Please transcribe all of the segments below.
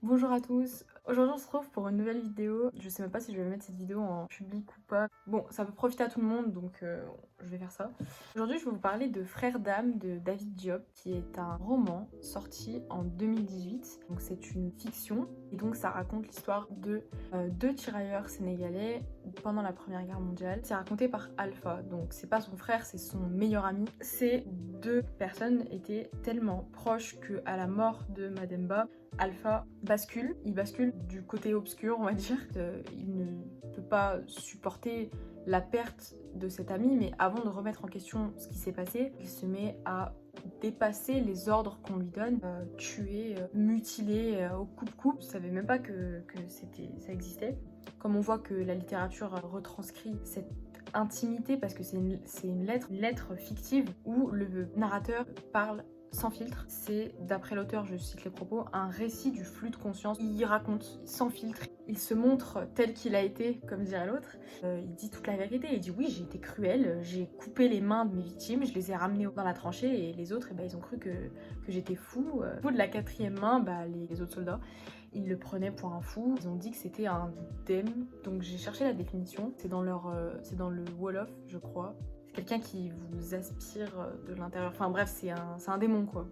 Bonjour à tous, aujourd'hui on se retrouve pour une nouvelle vidéo. Je sais même pas si je vais mettre cette vidéo en public ou pas. Bon, ça peut profiter à tout le monde donc je vais faire ça. Aujourd'hui je vais vous parler de Frères d'âme de David Diop qui est un roman sorti en 2018. Donc c'est une fiction et donc ça raconte l'histoire de deux tirailleurs sénégalais pendant la Première Guerre mondiale. C'est raconté par Alpha, donc c'est pas son frère, c'est son meilleur ami. Ces deux personnes étaient tellement proches que à la mort de Mademba, Alpha bascule, il bascule du côté obscur on va dire. Il ne peut pas supporter la perte de cet ami, mais avant de remettre en question ce qui s'est passé, il se met à dépasser les ordres qu'on lui donne, tuer, mutiler au coupe-coupe. Je savais même pas que ça existait. Comme on voit que la littérature retranscrit cette intimité parce que c'est une lettre fictive où le narrateur parle sans filtre. C'est, d'après l'auteur, je cite les propos, un récit du flux de conscience. Il raconte sans filtre, il se montre tel qu'il a été, comme dirait l'autre. Il dit toute la vérité, il dit oui, j'ai été cruel, j'ai coupé les mains de mes victimes, je les ai ramenées dans la tranchée et les autres, ils ont cru que j'étais fou. Au bout de la quatrième main, les autres soldats, ils le prenaient pour un fou. Ils ont dit que c'était un dem, donc j'ai cherché la définition. C'est dans le Wolof, je crois. Quelqu'un qui vous aspire de l'intérieur. Enfin bref, c'est un démon quoi.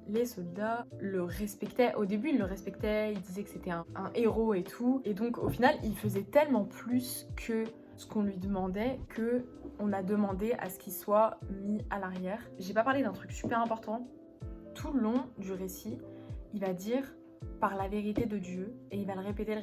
Les soldats le respectaient. Au début, ils le respectaient, ils disaient que c'était un héros et tout. Et donc au final, il faisait tellement plus que ce qu'on lui demandait que on a demandé à ce qu'il soit mis à l'arrière. J'ai pas parlé d'un truc super important. Tout le long du récit, il va dire par la vérité de Dieu et il va le répéter.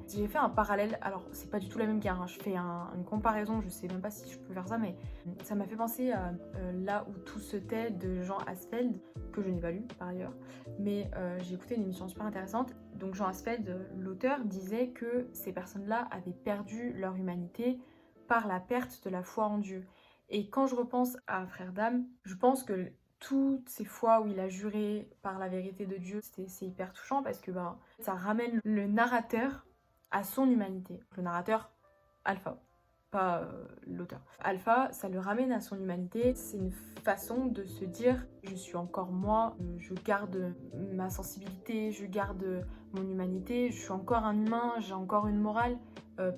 J'ai fait un parallèle, alors c'est pas du tout la même guerre, hein. Je fais une comparaison, je sais même pas si je peux faire ça, mais ça m'a fait penser à Là où tout se tait de Jean Asfeld, que je n'ai pas lu par ailleurs, mais j'ai écouté une émission super intéressante. Donc Jean Asfeld, l'auteur, disait que ces personnes-là avaient perdu leur humanité par la perte de la foi en Dieu. Et quand je repense à Frères d'âme, je pense que toutes ces fois où il a juré par la vérité de Dieu, c'est hyper touchant parce que ça ramène le narrateur à son humanité. Le narrateur Alpha, pas l'auteur. Alpha, ça le ramène à son humanité. C'est une façon de se dire je suis encore moi, je garde ma sensibilité, je garde mon humanité, je suis encore un humain, j'ai encore une morale.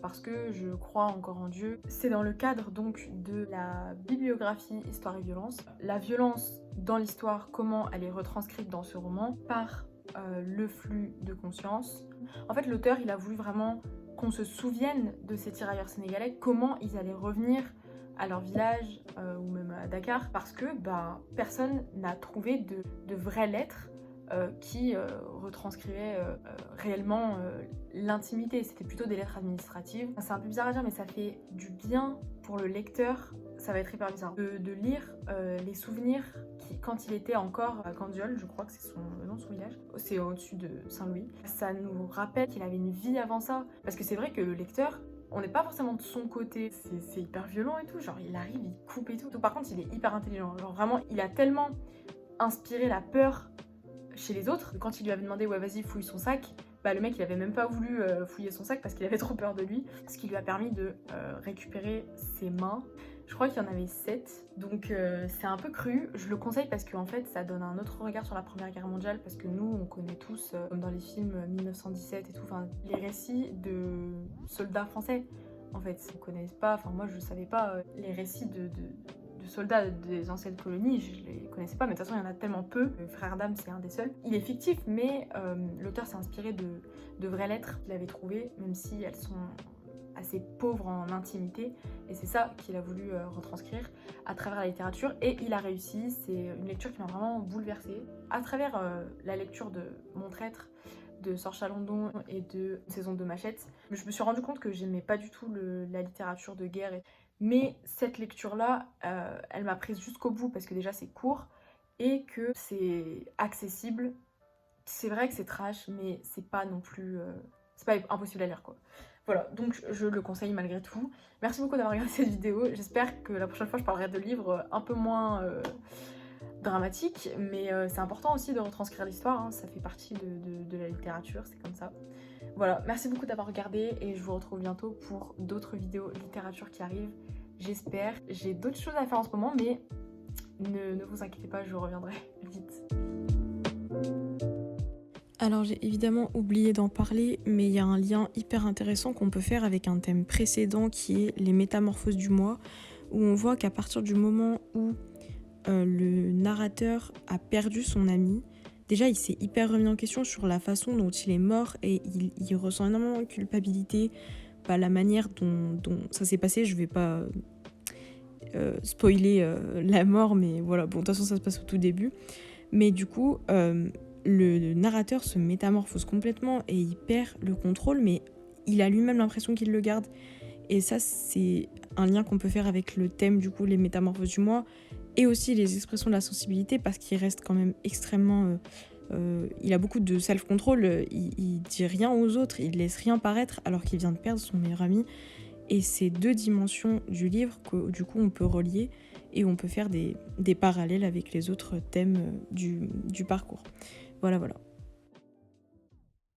Parce que je crois encore en Dieu. C'est dans le cadre donc de la bibliographie Histoire et violence. La violence dans l'histoire, comment elle est retranscrite dans ce roman par le flux de conscience. En fait, l'auteur, il a voulu vraiment qu'on se souvienne de ces tirailleurs sénégalais, comment ils allaient revenir à leur village ou même à Dakar, parce que personne n'a trouvé de vraies lettres qui retranscrivait réellement l'intimité. C'était plutôt des lettres administratives. C'est un peu bizarre à dire, mais ça fait du bien pour le lecteur. Ça va être hyper bizarre de lire les souvenirs quand il était encore à Candiol, je crois que c'est le nom de son village. C'est au-dessus de Saint-Louis. Ça nous rappelle qu'il avait une vie avant ça. Parce que c'est vrai que le lecteur, on n'est pas forcément de son côté. C'est hyper violent et tout. Genre, il arrive, il coupe et tout. Par contre, il est hyper intelligent. Genre, vraiment, il a tellement inspiré la peur chez les autres. Quand il lui avait demandé ouais vas-y fouille son sac, le mec il avait même pas voulu fouiller son sac parce qu'il avait trop peur de lui, ce qui lui a permis de récupérer ses mains. Je crois qu'il y en avait 7, donc c'est un peu cru. Je le conseille parce qu'en fait ça donne un autre regard sur la Première Guerre mondiale, parce que nous on connaît tous, comme dans les films 1917 et tout, les récits de soldats français. En fait, on connaît pas, moi je savais pas les récits de soldats des anciennes colonies, je les connaissais pas, mais de toute façon il y en a tellement peu. Le Frère d'âme c'est un des seuls. Il est fictif, mais l'auteur s'est inspiré de vraies lettres qu'il avait trouvées, même si elles sont assez pauvres en intimité, et c'est ça qu'il a voulu retranscrire à travers la littérature, et il a réussi. C'est une lecture qui m'a vraiment bouleversée. À travers la lecture de Mon Traître, de Sor Chalandon et de Saison de Machette, je me suis rendu compte que j'aimais pas du tout la littérature de guerre. Mais cette lecture-là, elle m'a prise jusqu'au bout parce que déjà c'est court et que c'est accessible. C'est vrai que c'est trash, mais c'est pas non plus... c'est pas impossible à lire quoi. Voilà, donc je le conseille malgré tout. Merci beaucoup d'avoir regardé cette vidéo. J'espère que la prochaine fois je parlerai de livres un peu moins dramatiques, mais c'est important aussi de retranscrire l'histoire, hein. Ça fait partie de la littérature, c'est comme ça. Voilà, merci beaucoup d'avoir regardé et je vous retrouve bientôt pour d'autres vidéos littérature qui arrivent. J'espère. J'ai d'autres choses à faire en ce moment, mais ne vous inquiétez pas, je reviendrai vite. Alors j'ai évidemment oublié d'en parler, mais il y a un lien hyper intéressant qu'on peut faire avec un thème précédent qui est les métamorphoses du moi, où on voit qu'à partir du moment où le narrateur a perdu son ami, déjà il s'est hyper remis en question sur la façon dont il est mort et il ressent énormément de culpabilité, la manière dont ça s'est passé. Je vais pas spoiler la mort, mais voilà, bon de toute façon ça se passe au tout début. Mais du coup, le narrateur se métamorphose complètement et il perd le contrôle, mais il a lui-même l'impression qu'il le garde. Et ça, c'est un lien qu'on peut faire avec le thème, du coup, les métamorphoses du moi, et aussi les expressions de la sensibilité, parce qu'il reste quand même extrêmement... il a beaucoup de self-control, il dit rien aux autres, il laisse rien paraître, alors qu'il vient de perdre son meilleur ami. Et c'est deux dimensions du livre que, du coup, on peut relier, et on peut faire des parallèles avec les autres thèmes du parcours. Voilà.